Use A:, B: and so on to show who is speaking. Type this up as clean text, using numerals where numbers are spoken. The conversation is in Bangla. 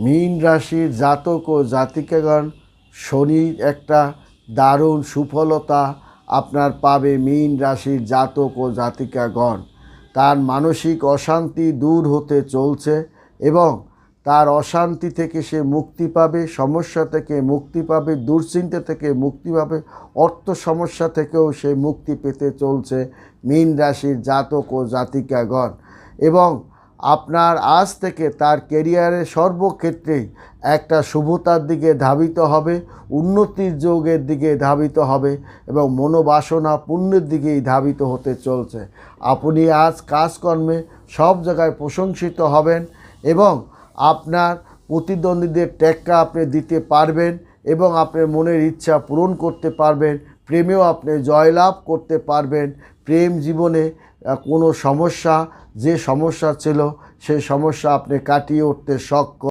A: মীন রাশির জাতক ও জাতিকাগণ, শনির একটা দারুণ সুফলতা আপনার পাবে মীন রাশির জাতক ও জাতিকাগণ। তার মানসিক অশান্তি দূর হতে চলছে এবং তার অশান্তি থেকে সে মুক্তি পাবে, সমস্যা থেকে মুক্তি পাবে, দুশ্চিন্তা থেকে মুক্তি পাবে, অর্থ সমস্যা থেকেও সে মুক্তি পেতে চলছে মীন রাশির জাতক ও জাতিকাগণ। এবং আপনার আজ থেকে তার ক্যারিয়ারের সর্বক্ষেত্রেই একটা শুভতার দিকে ধাবিত হবে, উন্নতির যোগের দিকে ধাবিত হবে এবং মনোবাসনা পূর্ণের দিকেই ধাবিত হতে চলছে। আপনি আজ কাজকর্মে সব জায়গায় প্রশংসিত হবেন এবং আপনার প্রতিদ্বন্দ্বীদের টেক্কা আপনি দিতে পারবেন এবং আপনার মনের ইচ্ছা পূরণ করতে পারবেন। প্রেমেও আপনি জয়লাভ করতে পারবেন। প্রেম জীবনে কোনো সমস্যা, যে সমস্যা ছিল সেই সমস্যা আপনি কাটিয়ে উঠতে সক্ষম।